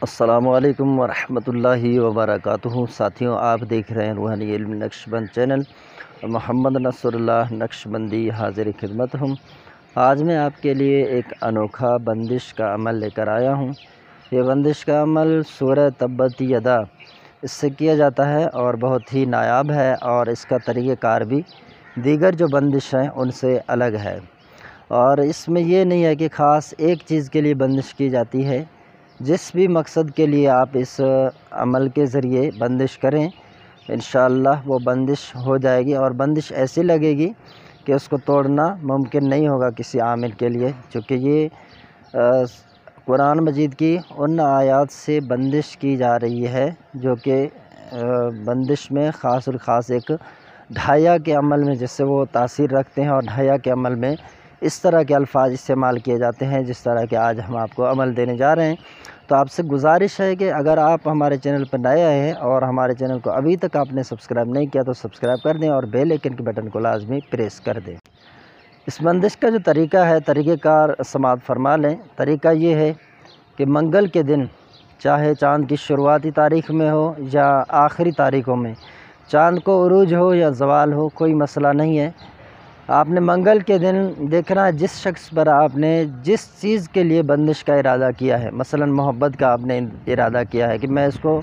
अस्सलामुअलैकुम वरहमतुल्लाहि वबरकातुहू। साथियों, आप देख रहे हैं रूहानी इल्म नक्शबंद चैनल। मोहम्मद नसरुल्लाह नक्शबंदी हाजिर खिदमत हूँ। आज मैं आपके लिए एक अनोखा बंदिश का अमल लेकर आया हूँ। ये बंदिश का अमल सूरह तब्बत यदा इससे किया जाता है और बहुत ही नायाब है, और इसका तरीक़ेकार भी दीगर जो बंदिश हैं उनसे अलग है। और इसमें ये नहीं है कि ख़ास एक चीज़ के लिए बंदिश की जाती है। जिस भी मकसद के लिए आप इस अमल के ज़रिए बंदिश करें, इंशाअल्लाह वो बंदिश हो जाएगी, और बंदिश ऐसी लगेगी कि उसको तोड़ना मुमकिन नहीं होगा किसी आमिल के लिए, क्योंकि ये कुरान मजीद की उन आयात से बंदिश की जा रही है जो कि बंदिश में ख़ास और ख़ास एक ढाया के अमल में जिससे वो तासीर रखते हैं, और ढाया के अमल में इस तरह के अल्फाज इस्तेमाल किए जाते हैं जिस तरह के आज हम आपको अमल देने जा रहे हैं। तो आपसे गुजारिश है कि अगर आप हमारे चैनल पर नए आए हैं और हमारे चैनल को अभी तक आपने सब्सक्राइब नहीं किया तो सब्सक्राइब कर दें और बेल आइकन के बटन को लाजमी प्रेस कर दें। इस बंदिश का जो तरीका है, तरीक़ेकार समाअत फरमा लें। तरीका ये है कि मंगल के दिन, चाहे चाँद की शुरुआती तारीख़ में हो या आखिरी तारीख़ों में, चाँद को उरूज हो या ज़वाल हो, कोई मसला नहीं है। आपने मंगल के दिन देखना है जिस शख्स पर आपने जिस चीज़ के लिए बंदिश का इरादा किया है, मसलन मोहब्बत का आपने इरादा किया है कि मैं इसको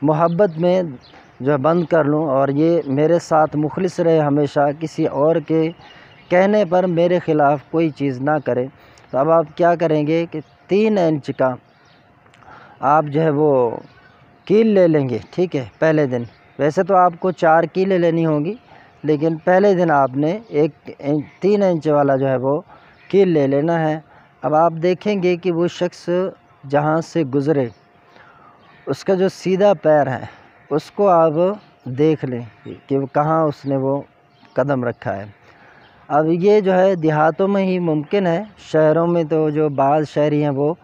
मोहब्बत में जो है बंद कर लूँ और ये मेरे साथ मुखलिस रहे हमेशा, किसी और के कहने पर मेरे ख़िलाफ़ कोई चीज़ ना करे। तो अब आप क्या करेंगे कि 3 इंच का आप जो है वो कील ले लेंगे। ठीक है, पहले दिन वैसे तो आपको 4 कीलें लेनी होंगी, लेकिन पहले दिन आपने 3 इंच वाला जो है वो कील ले लेना है। अब आप देखेंगे कि वो शख्स जहाँ से गुज़रे उसका जो सीधा पैर है उसको आप देख लें कि वो कहाँ उसने वो कदम रखा है। अब ये जो है देहातों में ही मुमकिन है, शहरों में तो जो बाज़ शहरी हैं वो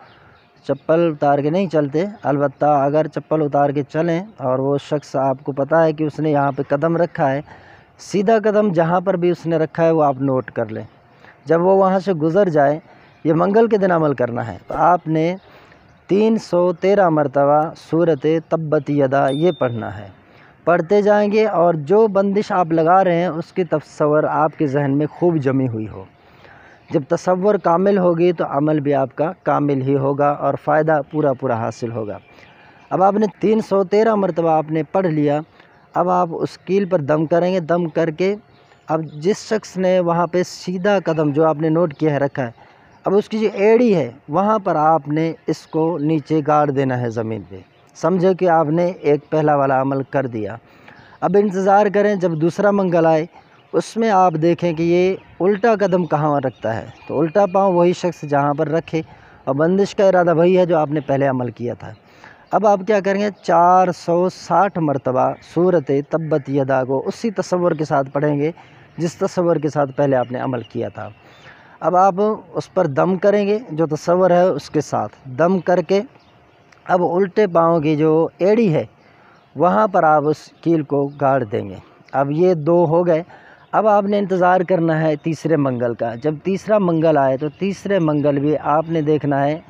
चप्पल उतार के नहीं चलते। अलबत्ता अगर चप्पल उतार के चलें और वो शख्स आपको पता है कि उसने यहाँ पे कदम रखा है, सीधा कदम जहाँ पर भी उसने रखा है वो आप नोट कर लें। जब वो वहाँ से गुज़र जाए, ये मंगल के दिन अमल करना है, तो आपने 313 मरतबा सूरत तब्बत यदा ये पढ़ना है। पढ़ते जाएंगे और जो बंदिश आप लगा रहे हैं उसकी तस्वर आपके जहन में खूब जमी हुई हो। जब तसव्वुर कामिल होगी तो अमल भी आपका कामिल ही होगा और फ़ायदा पूरा पूरा हासिल होगा। अब आपने 313 मरतबा आपने पढ़ लिया। अब आप उस कील पर दम करेंगे। दम करके अब जिस शख्स ने वहाँ पे सीधा कदम जो आपने नोट किया है रखा है, अब उसकी जो एड़ी है वहाँ पर आपने इसको नीचे गाड़ देना है ज़मीन पे। समझो कि आपने एक पहला वाला अमल कर दिया। अब इंतज़ार करें जब दूसरा मंगल आए, उसमें आप देखें कि ये उल्टा कदम कहाँ रखता है, तो उल्टा पाँव वही शख्स जहाँ पर रखे, और बंदिश का इरादा वही है जो आपने पहले अमल किया था। अब आप क्या करेंगे, 460 मरतबा सूरत तब्बत यदा को उसी तसव्वुर के साथ पढ़ेंगे जिस तसव्वुर के साथ पहले आपने अमल किया था। अब आप उस पर दम करेंगे, जो तसव्वुर है उसके साथ दम करके अब उल्टे पाँव की जो एड़ी है वहाँ पर आप उस कील को गाड़ देंगे। अब ये 2 हो गए। अब आपने इंतज़ार करना है तीसरे मंगल का। जब तीसरा मंगल आए तो तीसरे मंगल भी आपने देखना है।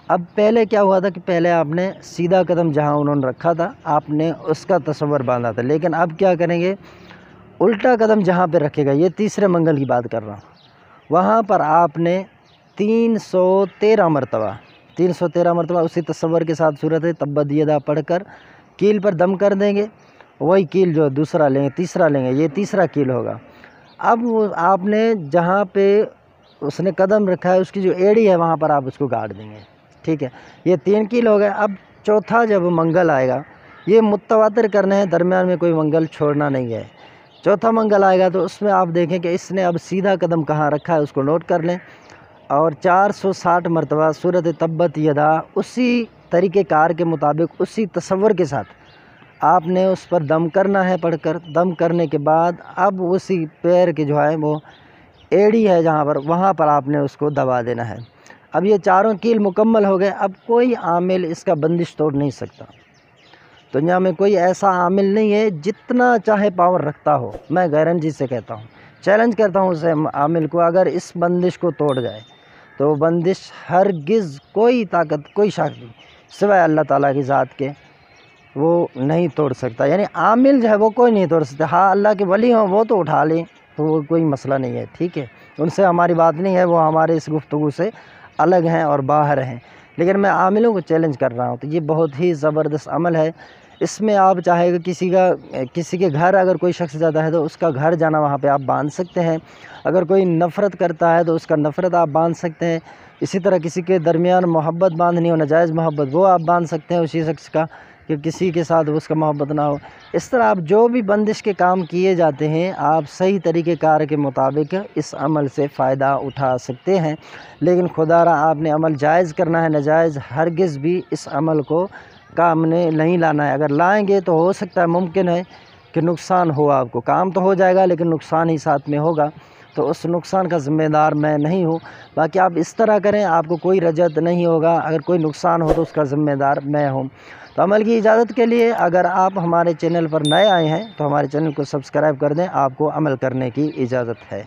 अब पहले क्या हुआ था कि पहले आपने सीधा कदम जहाँ उन्होंने रखा था आपने उसका तसव्वुर बांधा था, लेकिन अब क्या करेंगे, उल्टा कदम जहाँ पे रखेगा, ये तीसरे मंगल की बात कर रहा हूँ, वहाँ पर आपने 313 मरतबा उसी तसव्वुर के साथ सूरत तब्बत यदा पढ़कर कील पर दम कर देंगे। वही कील जो दूसरा लेंगे, तीसरा लेंगे, ये तीसरा कील होगा। अब वो आपने जहाँ पे उसने कदम रखा है उसकी जो एड़ी है वहाँ पर आप उसको गाड़ देंगे। ठीक है, ये 3 कील हो गए। अब चौथा जब मंगल आएगा, ये मुतवातिर करने हैं, दरमियान में कोई मंगल छोड़ना नहीं है। चौथा मंगल आएगा तो उसमें आप देखें कि इसने अब सीधा कदम कहाँ रखा है उसको नोट कर लें, और 460 मरतबा सूरत तब्बत यदा उसी तरीक़ेकार के मुताबिक उसी तसव्वुर के साथ आपने उस पर दम करना है। पढ़कर दम करने के बाद अब उसी पैर के जो है वो एड़ी है जहाँ पर, वहाँ पर आपने उसको दबा देना है। अब ये चारों कील मुकम्मल हो गए। अब कोई आमिल इसका बंदिश तोड़ नहीं सकता। दुनिया में कोई ऐसा आमिल नहीं है जितना चाहे पावर रखता हो, मैं गारंटी से कहता हूँ, चैलेंज करता हूँ उस आमिल को, अगर इस बंदिश को तोड़ जाए तो बंदिश हरगिज़ कोई ताकत, कोई शक नहीं, सिवाय अल्लाह ताला की ज़ात के वो नहीं तोड़ सकता। यानी आमिल जो है वो कोई नहीं तोड़ सकता। हाँ, अल्लाह के वली हों वो तो उठा लें, तो वो कोई मसला नहीं है, ठीक है, उनसे हमारी बात नहीं है, वो हमारे इस गुफ्तगू से अलग हैं और बाहर हैं। लेकिन मैं आमिलों को चैलेंज कर रहा हूँ। तो ये बहुत ही ज़बरदस्त अमल है। इसमें आप चाहे किसी के घर अगर कोई शख्स जाता है तो उसका घर जाना वहाँ पे आप बांध सकते हैं। अगर कोई नफ़रत करता है तो उसका नफ़रत आप बांध सकते हैं। इसी तरह किसी के दरमियान मोहब्बत बांधनी हो, नाजायज़ मोहब्बत, वो आप बांध सकते हैं उसी शख्स का, कि किसी के साथ उसका मोहब्बत ना हो। इस तरह आप जो भी बंदिश के काम किए जाते हैं, आप सही तरीक़ेकार के मुताबिक इस अमल से फ़ायदा उठा सकते हैं। लेकिन खुदारा आपने अमल जायज़ करना है, नाजायज़ हरगिज़ भी इस अमल को काम में नहीं लाना है। अगर लाएंगे तो हो सकता है, मुमकिन है कि नुकसान हो आपको। काम तो हो जाएगा लेकिन नुकसान ही साथ में होगा, तो उस नुकसान का ज़िम्मेदार मैं नहीं हूँ। बाकी आप इस तरह करें, आपको कोई रजत नहीं होगा। अगर कोई नुकसान हो तो उसका ज़िम्मेदार मैं हूँ। तो अमल की इजाज़त के लिए अगर आप हमारे चैनल पर नए आए हैं तो हमारे चैनल को सब्सक्राइब कर दें। आपको अमल करने की इजाज़त है।